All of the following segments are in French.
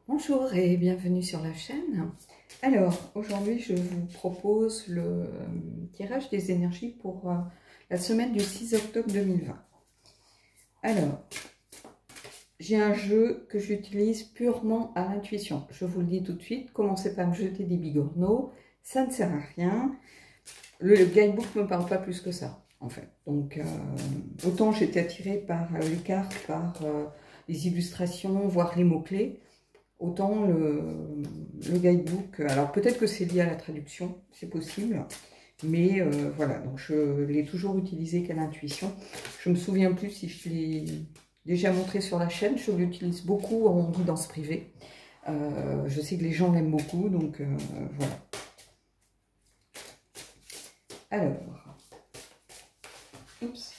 Bonjour et bienvenue sur la chaîne. Alors, aujourd'hui, je vous propose le tirage des énergies pour la semaine du 6 octobre 2020. Alors, j'ai un jeu que j'utilise purement à l'intuition. Je vous le dis tout de suite, commencez pas à me jeter des bigorneaux, ça ne sert à rien. Le guidebook ne me parle pas plus que ça, en fait. Donc, autant j'étais attirée par les cartes, par les illustrations, voire les mots-clés. Autant le guidebook, alors peut-être que c'est lié à la traduction, c'est possible, mais voilà, donc je l'ai toujours utilisé qu'à l'intuition. Je me souviens plus si je l'ai déjà montré sur la chaîne, je l'utilise beaucoup en guidance privée. Je sais que les gens l'aiment beaucoup, donc voilà. Alors, oups.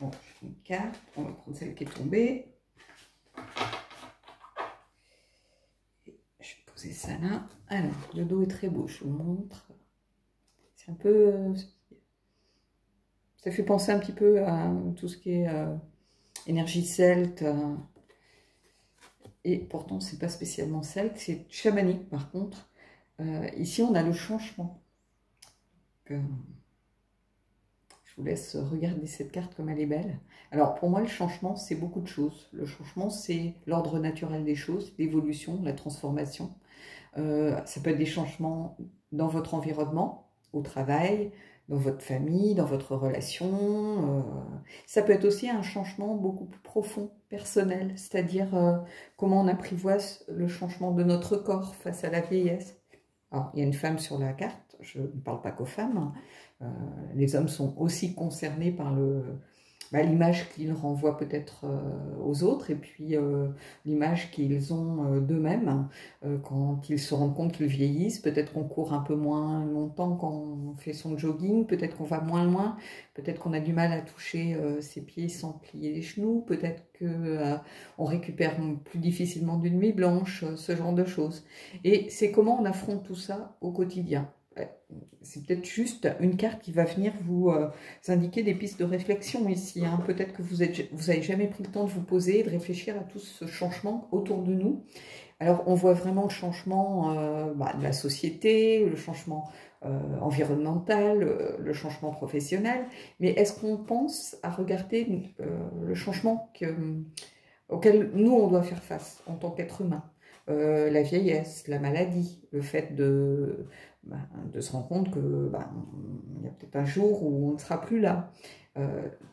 Bon, j'ai une carte, on va prendre celle qui est tombée. Je vais poser ça là. Alors, le dos est très beau, je vous montre. C'est un peu... ça fait penser un petit peu à tout ce qui est énergie celte. Et pourtant, c'est pas spécialement celte, c'est chamanique par contre. Ici, on a le changement. Donc, je vous laisse regarder cette carte comme elle est belle. Alors, pour moi, le changement, c'est beaucoup de choses. Le changement, c'est l'ordre naturel des choses, l'évolution, la transformation. Ça peut être des changements dans votre environnement, au travail, dans votre famille, dans votre relation. Ça peut être aussi un changement beaucoup plus profond, personnel, c'est-à-dire comment on apprivoise le changement de notre corps face à la vieillesse. Alors, il y a une femme sur la carte, je ne parle pas qu'aux femmes. Les hommes sont aussi concernés par l'image qu'ils renvoient peut-être aux autres et puis l'image qu'ils ont d'eux-mêmes quand ils se rendent compte qu'ils vieillissent. Peut-être qu'on court un peu moins longtemps quand on fait son jogging, peut-être qu'on va moins loin, peut-être qu'on a du mal à toucher ses pieds sans plier les genoux, peut-être qu'on récupère plus difficilement d'une nuit blanche, ce genre de choses. Et c'est comment on affronte tout ça au quotidien. C'est peut-être juste une carte qui va venir vous indiquer des pistes de réflexion ici. Hein. Peut-être que vous n'avez jamais pris le temps de vous poser et de réfléchir à tout ce changement autour de nous. Alors, on voit vraiment le changement de la société, le changement environnemental, le changement professionnel. Mais est-ce qu'on pense à regarder le changement auquel nous, on doit faire face en tant qu'être humain? La vieillesse, la maladie, le fait de se rendre compte que il y a peut-être un jour où on ne sera plus là.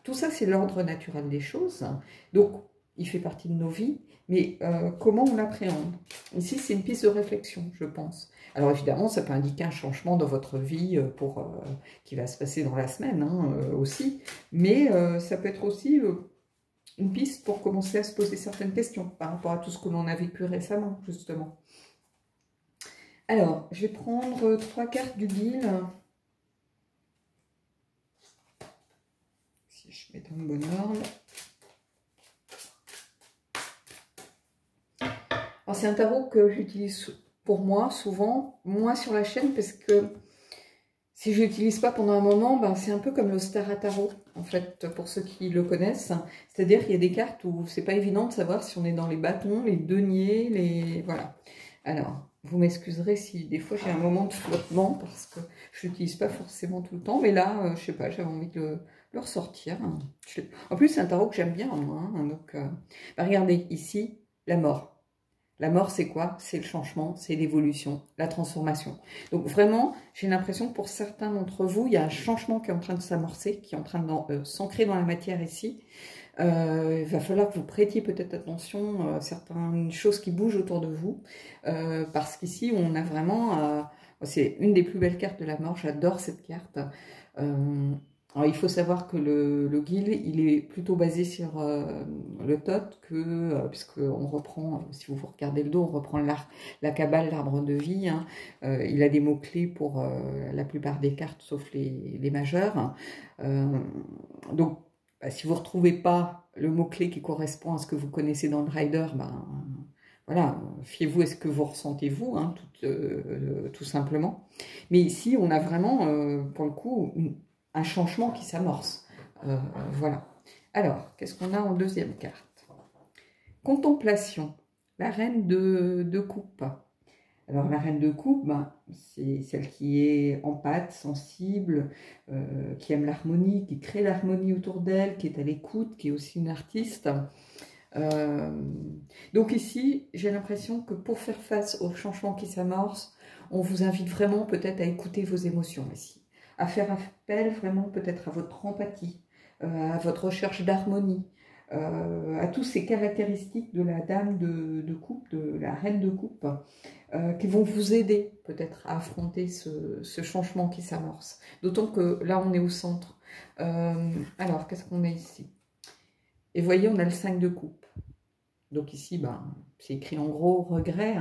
Tout ça, c'est l'ordre naturel des choses. Donc, il fait partie de nos vies, mais comment on l'appréhende? Ici, c'est une piste de réflexion, je pense. Alors, évidemment, ça peut indiquer un changement dans votre vie qui va se passer dans la semaine aussi, mais ça peut être aussi... une piste pour commencer à se poser certaines questions par rapport à tout ce que l'on a vécu récemment, justement. Alors, je vais prendre 3 cartes du guide. Si je mets dans le bon ordre. Alors, c'est un tarot que j'utilise pour moi, souvent, moins sur la chaîne, parce que si je l'utilise pas pendant un moment, c'est un peu comme le Star Tarot, en fait, pour ceux qui le connaissent. C'est-à-dire qu'il y a des cartes où c'est pas évident de savoir si on est dans les bâtons, les deniers, les... Voilà. Alors, vous m'excuserez si des fois j'ai un moment de flottement, parce que je l'utilise pas forcément tout le temps, mais là, je sais pas, j'avais envie de le ressortir. En plus, c'est un tarot que j'aime bien, moi. Donc, regardez, ici, la mort. La mort, c'est quoi? C'est le changement, c'est l'évolution, la transformation. Donc vraiment, j'ai l'impression que pour certains d'entre vous, il y a un changement qui est en train de s'amorcer, qui est en train de s'ancrer dans la matière ici. Il va falloir que vous prêtiez peut-être attention à certaines choses qui bougent autour de vous, parce qu'ici, on a vraiment... c'est une des plus belles cartes de la mort, j'adore cette carte. Alors, il faut savoir que le guil, il est plutôt basé sur le Thoth, puisqu'on reprend, si vous regardez le dos, on reprend la Kabbale, l'arbre de vie. Hein. Il a des mots-clés pour la plupart des cartes, sauf les majeures. Donc, si vous ne retrouvez pas le mot-clé qui correspond à ce que vous connaissez dans le rider, voilà, fiez-vous à ce que vous ressentez vous, hein, tout simplement. Mais ici, on a vraiment, pour le coup, un changement qui s'amorce. Voilà. Alors, qu'est-ce qu'on a en deuxième carte? Contemplation, la reine de coupe. Alors, la reine de coupe, ben, c'est celle qui est empathe, sensible, qui aime l'harmonie, qui crée l'harmonie autour d'elle, qui est à l'écoute, qui est aussi une artiste. Donc ici, j'ai l'impression que pour faire face aux changements qui s'amorcent, on vous invite vraiment peut-être à écouter vos émotions ici, à faire appel vraiment peut-être à votre empathie, à votre recherche d'harmonie, à toutes ces caractéristiques de la dame de coupe, de la reine de coupe, qui vont vous aider peut-être à affronter ce changement qui s'amorce. D'autant que là, on est au centre. Alors, qu'est-ce qu'on a ici? Et vous voyez, on a le 5 de coupe. Donc ici, ben, c'est écrit en gros regret.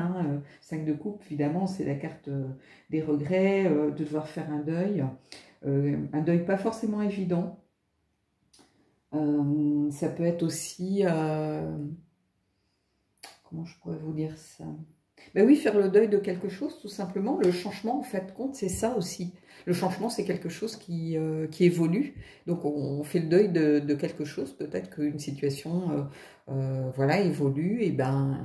5 de coupe, évidemment, c'est la carte des regrets, de devoir faire un deuil pas forcément évident. Ça peut être aussi, comment je pourrais vous dire ça? Ben oui, faire le deuil de quelque chose, tout simplement. Le changement, en fait, compte, c'est ça aussi. Le changement, c'est quelque chose qui évolue. Donc, on fait le deuil de quelque chose. Peut-être qu'une situation, voilà, évolue. Et ben,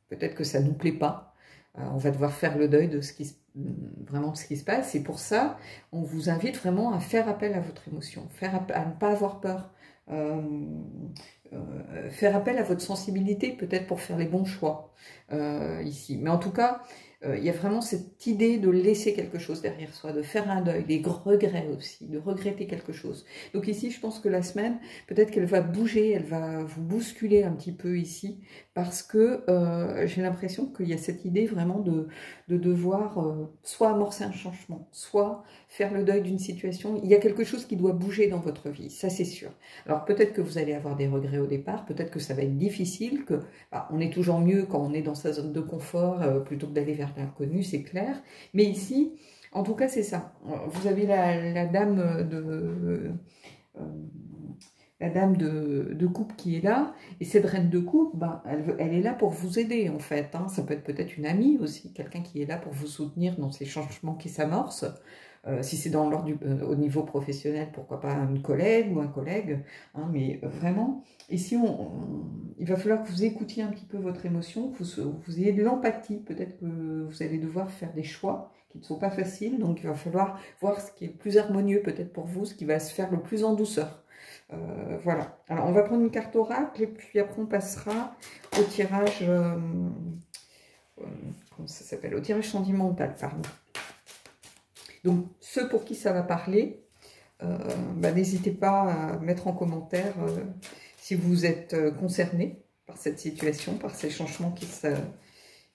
peut-être que ça ne nous plaît pas. On va devoir faire le deuil de vraiment de ce qui se passe. Et pour ça, on vous invite vraiment à faire appel à votre émotion, à ne pas avoir peur. Faire appel à votre sensibilité peut-être pour faire les bons choix ici. Mais en tout cas, il y a vraiment cette idée de laisser quelque chose derrière soi, de faire un deuil, des regrets aussi, de regretter quelque chose. Donc ici, je pense que la semaine, peut-être qu'elle va bouger, elle va vous bousculer un petit peu ici, parce que j'ai l'impression qu'il y a cette idée vraiment de devoir soit amorcer un changement, soit faire le deuil d'une situation. Il y a quelque chose qui doit bouger dans votre vie, ça c'est sûr. Alors peut-être que vous allez avoir des regrets au départ, peut-être que ça va être difficile, que on est toujours mieux quand on est dans sa zone de confort plutôt que d'aller vers l'inconnu, c'est clair. Mais ici, en tout cas, c'est ça. Vous avez la dame de coupe qui est là, et cette reine de coupe, ben, elle est là pour vous aider en fait. Ça peut être peut-être une amie aussi, quelqu'un qui est là pour vous soutenir dans ces changements qui s'amorcent. Si c'est dans l'ordre au niveau professionnel, pourquoi pas une collègue ou un collègue, mais vraiment, ici, il va falloir que vous écoutiez un petit peu votre émotion, que vous ayez de l'empathie, peut-être que vous allez devoir faire des choix qui ne sont pas faciles, donc il va falloir voir ce qui est le plus harmonieux peut-être pour vous, ce qui va se faire le plus en douceur. Voilà, alors on va prendre une carte oracle et puis après on passera au tirage, comment ça s'appelle, au tirage sentimental, pardon. Donc, ceux pour qui ça va parler, n'hésitez pas à mettre en commentaire si vous êtes concernés par cette situation, par ces changements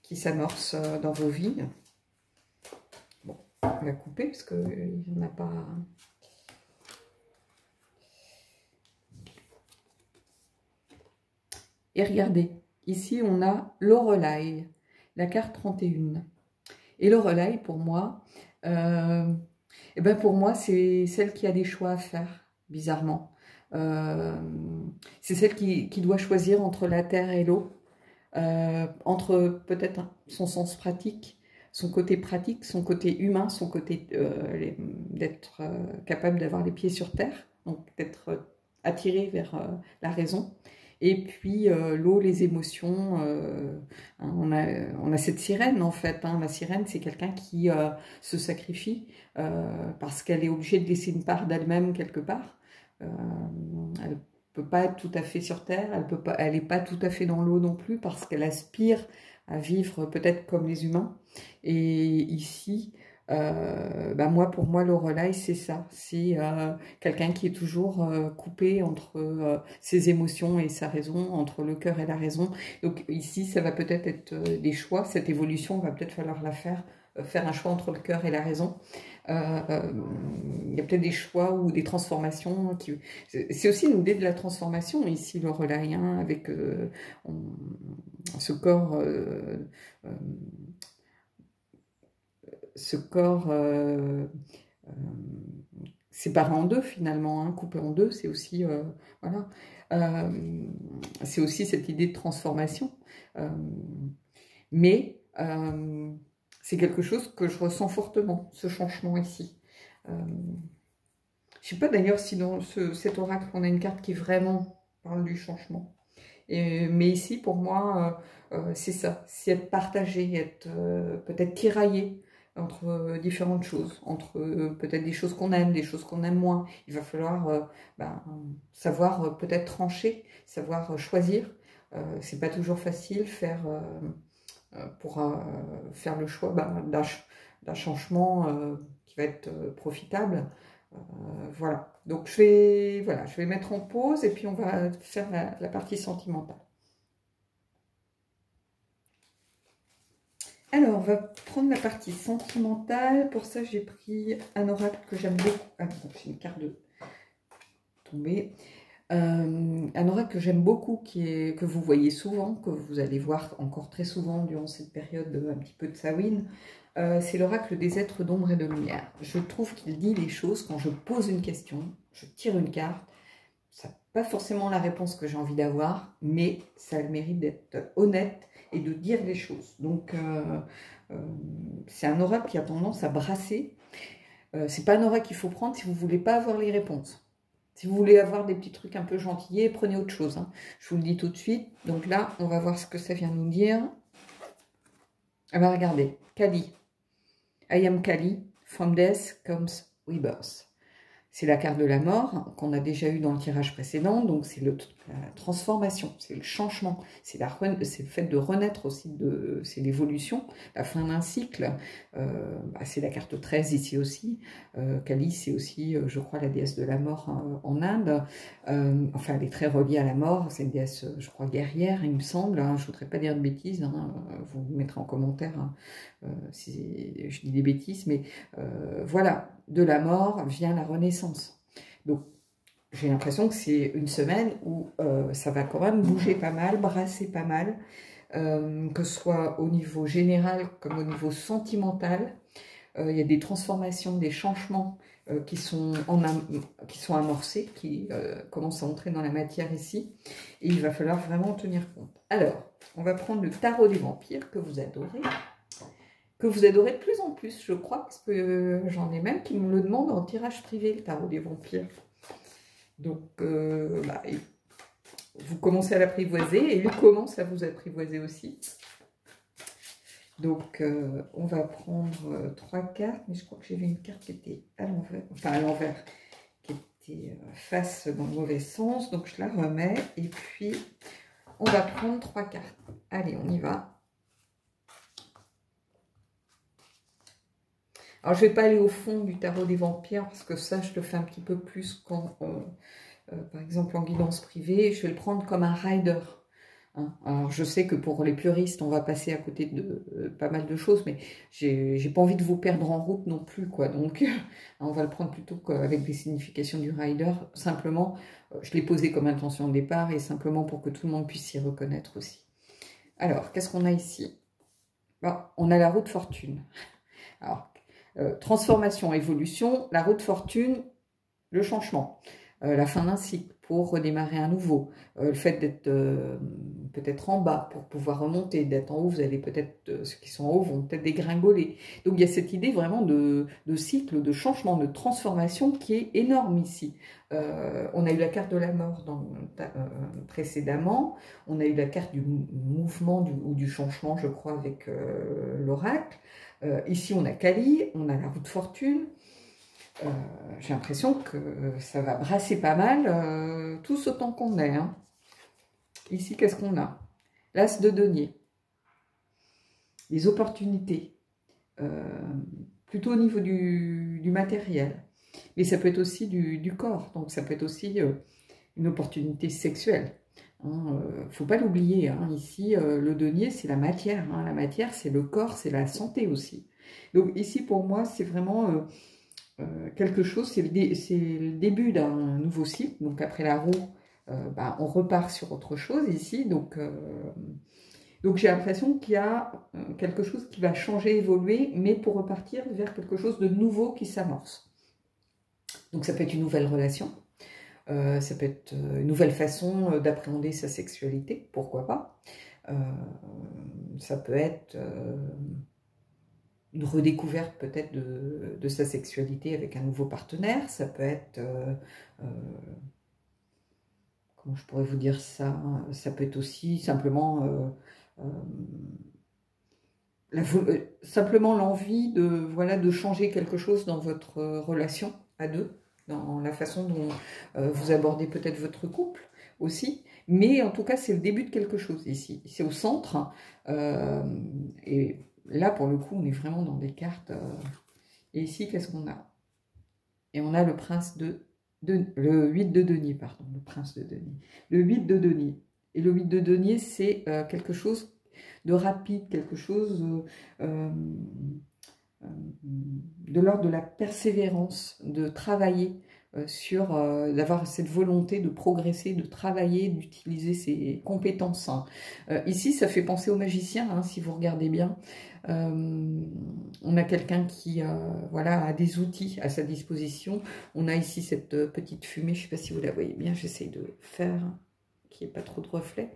qui s'amorcent dans vos vies. Bon, on va couper parce qu'il n'y en a pas... Et regardez, ici on a Lorelai, la carte 31. Et Lorelai, pour moi, pour moi, c'est celle qui a des choix à faire, bizarrement. C'est celle qui doit choisir entre la terre et l'eau, entre peut-être son sens pratique, son côté humain, son côté d'être capable d'avoir les pieds sur terre, donc d'être attiré vers la raison. Et puis l'eau, les émotions, on a cette sirène en fait. La sirène, c'est quelqu'un qui se sacrifie parce qu'elle est obligée de laisser une part d'elle-même quelque part. Elle peut pas être tout à fait sur terre, elle n'est pas tout à fait dans l'eau non plus parce qu'elle aspire à vivre peut-être comme les humains. Et ici, pour moi, Lorelai, c'est ça. C'est quelqu'un qui est toujours coupé entre ses émotions et sa raison, entre le cœur et la raison. Donc ici, ça va peut-être être, des choix. Cette évolution, va peut-être falloir la faire un choix entre le cœur et la raison. Il y a peut-être des choix ou des transformations. C'est aussi une idée de la transformation ici, Lorelai, avec ce corps... séparé en deux finalement, coupé en deux, c'est aussi voilà, c'est aussi cette idée de transformation, mais c'est quelque chose que je ressens fortement, ce changement ici. Je ne sais pas d'ailleurs si dans cet oracle, on a une carte qui vraiment parle du changement. Mais ici, pour moi, c'est ça. C'est être partagé, être peut-être tiraillé entre différentes choses, entre peut-être des choses qu'on aime, des choses qu'on aime moins. Il va falloir ben, savoir peut-être trancher, savoir choisir. C'est pas toujours facile pour faire le choix ben, d'un changement qui va être profitable. Voilà. Donc je vais mettre en pause et puis on va faire la partie sentimentale. Alors, on va prendre la partie sentimentale. Pour ça, j'ai pris un oracle que j'aime beaucoup. Ah bon, j'ai une carte de tomber. Un oracle que j'aime beaucoup, que vous voyez souvent, que vous allez voir encore très souvent durant cette période un petit peu de Samhain. C'est l'oracle des êtres d'ombre et de lumière. Je trouve qu'il dit les choses quand je pose une question, je tire une carte. Ça n'a pas forcément la réponse que j'ai envie d'avoir, mais ça a le mérite d'être honnête et de dire les choses. Donc, c'est un oracle qui a tendance à brasser. C'est pas un oracle qu'il faut prendre si vous ne voulez pas avoir les réponses. Si vous voulez avoir des petits trucs un peu gentillés, prenez autre chose. Hein. Je vous le dis tout de suite. Donc là, on va voir ce que ça vient nous dire. Ah bah regardez, Kali. I am Kali. From death comes rebirth. C'est la carte de la mort qu'on a déjà eu dans le tirage précédent, donc c'est la transformation, c'est le changement, c'est le fait de renaître aussi, c'est l'évolution, la fin d'un cycle. C'est la carte 13 ici aussi. Kali, c'est aussi, je crois, la déesse de la mort en Inde. Enfin, elle est très reliée à la mort, c'est une déesse, je crois, guerrière, il me semble. Hein. Je ne voudrais pas dire de bêtises, hein. Vous me mettrez en commentaire hein, si je dis des bêtises, mais voilà, de la mort vient la renaissance. Donc, j'ai l'impression que c'est une semaine où ça va quand même bouger pas mal, brasser pas mal, que ce soit au niveau général comme au niveau sentimental. Il y a des transformations, des changements qui sont amorcés, qui commencent à entrer dans la matière ici. Et il va falloir vraiment en tenir compte. Alors, on va prendre le tarot des vampires que vous adorez. Que vous adorez de plus en plus, je crois, parce que j'en ai même qui me le demandent en tirage privé, le tarot des vampires. Donc, vous commencez à l'apprivoiser et il commence à vous apprivoiser aussi. Donc, on va prendre 3 cartes, mais je crois que j'ai vu une carte qui était à l'envers, enfin à l'envers, qui était face dans le mauvais sens. Donc, je la remets et puis on va prendre 3 cartes. Allez, on y va. Alors, je ne vais pas aller au fond du tarot des vampires, parce que ça, je le fais un petit peu plus quand, par exemple, en guidance privée, je vais le prendre comme un rider. Hein. Alors, je sais que pour les puristes, on va passer à côté de pas mal de choses, mais j'ai pas envie de vous perdre en route non plus, quoi. Donc, on va le prendre plutôt qu'avec des significations du rider. Simplement, je l'ai posé comme intention au départ, et simplement pour que tout le monde puisse s'y reconnaître aussi. Alors, qu'est-ce qu'on a ici? Bon, on a la roue de fortune. Alors, transformation, évolution, la roue de fortune, le changement, la fin d'un cycle pour redémarrer à nouveau, le fait d'être peut-être en bas pour pouvoir remonter, d'être en haut, vous allez peut-être, ceux qui sont en haut vont peut-être dégringoler. Donc il y a cette idée vraiment de cycle, de changement, de transformation qui est énorme ici. On a eu la carte de la mort précédemment, on a eu la carte du mouvement ou du changement, je crois, avec l'oracle. Ici, on a Kali, on a la roue de fortune. J'ai l'impression que ça va brasser pas mal, tous autant qu'on est. Hein. Ici, qu'est-ce qu'on a? L'as de denier. Les opportunités. Plutôt au niveau du matériel. Mais ça peut être aussi du corps. Donc, ça peut être aussi une opportunité sexuelle. Hein, faut pas l'oublier, hein. Ici, le denier, c'est la matière. Hein. La matière, c'est le corps, c'est la santé aussi. Donc ici, pour moi, c'est vraiment quelque chose, c'est le début d'un nouveau cycle. Donc après la roue, on repart sur autre chose ici. Donc j'ai l'impression qu'il y a quelque chose qui va changer, évoluer, mais pour repartir vers quelque chose de nouveau qui s'amorce. Donc ça peut être une nouvelle relation. Ça peut être une nouvelle façon d'appréhender sa sexualité, pourquoi pas. Ça peut être une redécouverte peut-être de sa sexualité avec un nouveau partenaire. Ça peut être, comment je pourrais vous dire ça, hein, ça peut être aussi simplement, simplement l'envie de, voilà, de changer quelque chose dans votre relation à deux, dans la façon dont vous abordez peut-être votre couple aussi. Mais en tout cas, c'est le début de quelque chose ici. C'est au centre. Et là, pour le coup, on est vraiment dans des cartes. Et ici, qu'est-ce qu'on a? Et on a le prince le 8 de denier, pardon, le prince de denier. Le 8 de denier. Et le 8 de denier, c'est quelque chose de rapide, quelque chose de l'ordre de la persévérance, de travailler d'avoir cette volonté de progresser, de travailler, d'utiliser ses compétences. Hein. Ici, ça fait penser au magicien, hein, si vous regardez bien. On a quelqu'un qui voilà, a des outils à sa disposition. On a ici cette petite fumée, je ne sais pas si vous la voyez bien, j'essaie de faire qu'il n'y ait pas trop de reflets.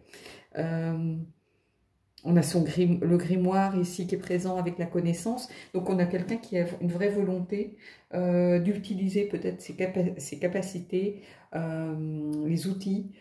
On a le grimoire ici qui est présent avec la connaissance. Donc on a quelqu'un qui a une vraie volonté d'utiliser peut-être ses capacités, les outils,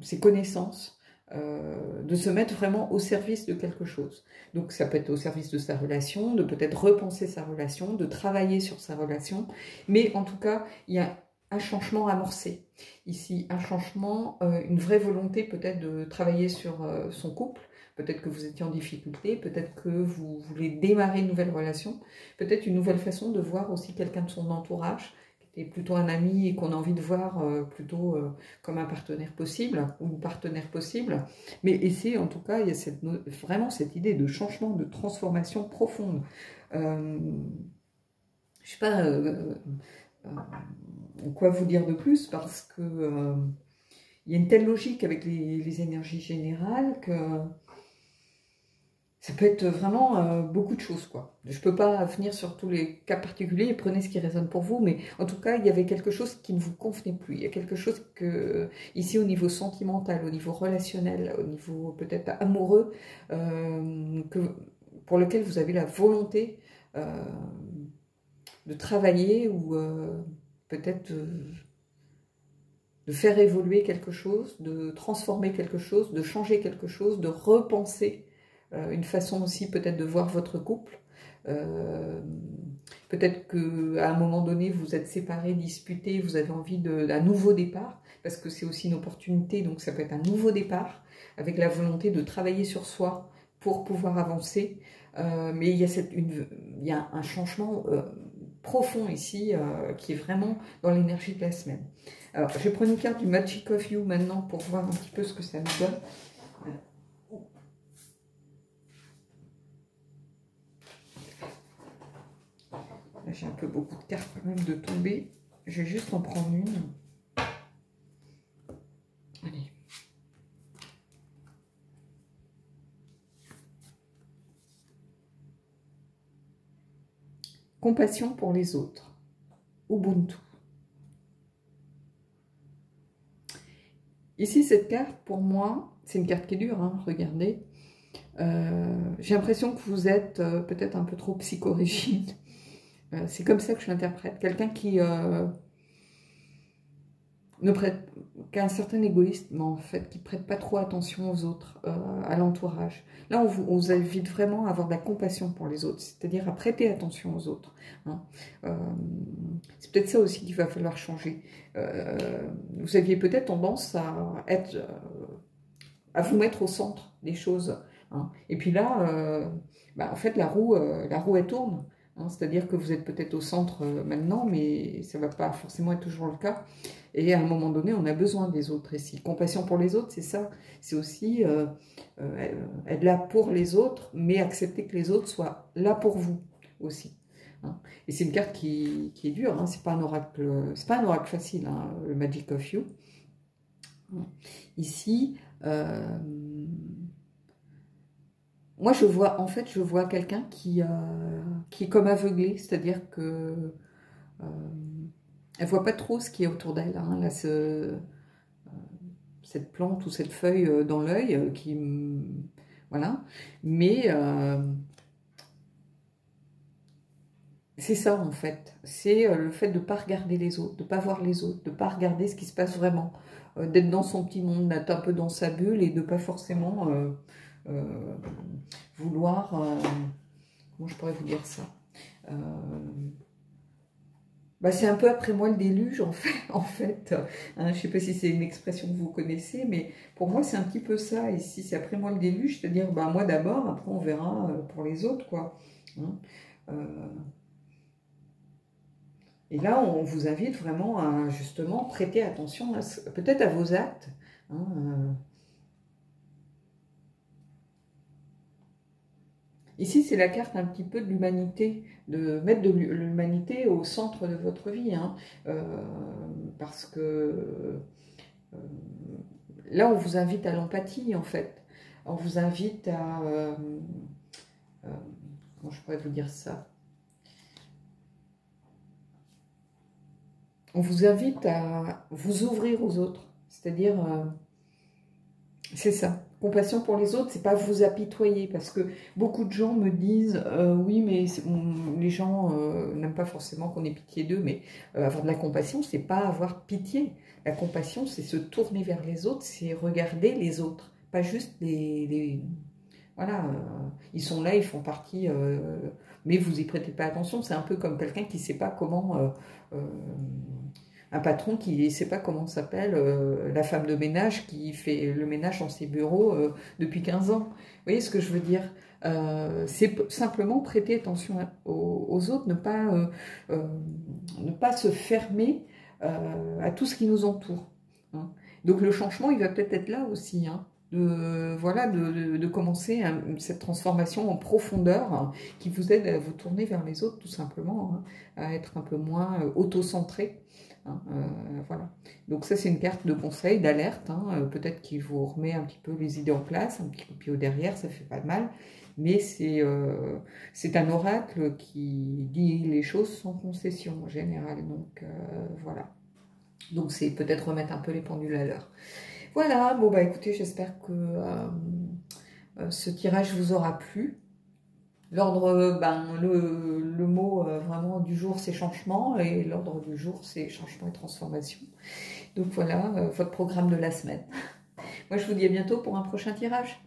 ses connaissances, de se mettre vraiment au service de quelque chose. Donc ça peut être au service de sa relation, de peut-être repenser sa relation, de travailler sur sa relation. Mais en tout cas, il y a un changement amorcé. Ici, un changement, une vraie volonté peut-être de travailler sur son couple. Peut-être que vous étiez en difficulté, peut-être que vous voulez démarrer une nouvelle relation, peut-être une nouvelle façon de voir aussi quelqu'un de son entourage, qui était plutôt un ami et qu'on a envie de voir plutôt comme un partenaire possible, ou une partenaire possible. Mais ici, en tout cas, il y a vraiment cette idée de changement, de transformation profonde. Je ne sais pas quoi vous dire de plus, parce que il y a une telle logique avec les énergies générales que ça peut être vraiment beaucoup de choses, quoi. Je ne peux pas venir sur tous les cas particuliers, prenez ce qui résonne pour vous, mais en tout cas, il y avait quelque chose qui ne vous convenait plus. Il y a quelque chose que, ici, au niveau sentimental, au niveau relationnel, au niveau peut-être amoureux, pour lequel vous avez la volonté de travailler ou peut-être de faire évoluer quelque chose, de transformer quelque chose, de changer quelque chose, de repenser une façon aussi peut-être de voir votre couple. Peut-être qu'à un moment donné, vous êtes séparés, disputés, vous avez envie d'un nouveau départ, parce que c'est aussi une opportunité, donc ça peut être un nouveau départ, avec la volonté de travailler sur soi pour pouvoir avancer. Mais il y a un changement profond ici, qui est vraiment dans l'énergie de la semaine. Alors, je vais prendre une carte du Magic of You maintenant pour voir un petit peu ce que ça nous donne. Là, j'ai un peu beaucoup de cartes quand même de tomber. Je vais juste en prendre une. Allez. Compassion pour les autres. Ubuntu. Ici, cette carte, pour moi, c'est une carte qui est dure, hein, regardez. J'ai l'impression que vous êtes peut-être un peu trop psychorigide. C'est comme ça que je l'interprète. Quelqu'un qui qui a un certain égoïsme, en fait, qui ne prête pas trop attention aux autres, à l'entourage. Là, on vous invite vraiment à avoir de la compassion pour les autres, c'est-à-dire à prêter attention aux autres. Hein. C'est peut-être ça aussi qu'il va falloir changer. Vous aviez peut-être tendance à vous mettre au centre des choses. Hein. Et puis là, en fait, la roue, elle tourne. Hein. C'est-à-dire que vous êtes peut-être au centre maintenant, mais ça ne va pas forcément être toujours le cas. Et à un moment donné, on a besoin des autres ici. Compassion pour les autres, c'est ça. C'est aussi être là pour les autres, mais accepter que les autres soient là pour vous aussi. Hein. Et c'est une carte qui est dure. Hein. C'est pas un oracle facile, hein, le Magic of You. Ici, moi je vois quelqu'un qui est comme aveuglé, c'est-à-dire que elle voit pas trop ce qui est autour d'elle. Hein. Là, cette plante ou cette feuille dans l'œil voilà. Mais c'est ça en fait. C'est le fait de ne pas regarder les autres, de ne pas voir les autres, de ne pas regarder ce qui se passe vraiment. D'être dans son petit monde, d'être un peu dans sa bulle et de ne pas forcément vouloir... comment je pourrais vous dire ça bah, c'est un peu après moi le déluge en fait. Hein, je ne sais pas si c'est une expression que vous connaissez, mais pour moi c'est un petit peu ça. Et si c'est après moi le déluge, c'est-à-dire bah, moi d'abord, après on verra pour les autres, quoi. Hein, et là on vous invite vraiment à justement prêter attention peut-être à vos actes. Hein, Ici, c'est la carte un petit peu de l'humanité, de mettre de l'humanité au centre de votre vie, hein, parce que là, on vous invite à l'empathie, en fait. On vous invite à... comment je pourrais vous dire ça? On vous invite à vous ouvrir aux autres, c'est-à-dire... c'est ça. Compassion pour les autres, c'est pas vous apitoyer, parce que beaucoup de gens me disent oui, mais les gens n'aiment pas forcément qu'on ait pitié d'eux, mais avoir de la compassion, c'est pas avoir pitié. La compassion, c'est se tourner vers les autres, c'est regarder les autres, pas juste voilà, ils sont là, ils font partie, mais vous y prêtez pas attention. C'est un peu comme quelqu'un qui sait pas comment... un patron qui ne sait pas comment s'appelle la femme de ménage qui fait le ménage dans ses bureaux depuis 15 ans. Vous voyez ce que je veux dire? C'est simplement prêter attention aux autres, ne pas se fermer à tout ce qui nous entoure. Hein. Donc le changement, il va peut-être être là aussi, hein, voilà, de commencer cette transformation en profondeur hein, qui vous aide à vous tourner vers les autres tout simplement, hein, à être un peu moins auto-centré. Hein, voilà. Donc ça c'est une carte de conseil, d'alerte, hein, peut-être qu'il vous remet un petit peu les idées en place, un petit coup de pied au derrière, ça fait pas de mal, mais c'est un oracle qui dit les choses sans concession en général, donc voilà. Donc c'est peut-être remettre un peu les pendules à l'heure. Voilà, bon bah écoutez, j'espère que ce tirage vous aura plu. L'ordre, le mot vraiment du jour, c'est changement, et l'ordre du jour, c'est changement et transformation. Donc voilà, votre programme de la semaine. Moi, je vous dis à bientôt pour un prochain tirage.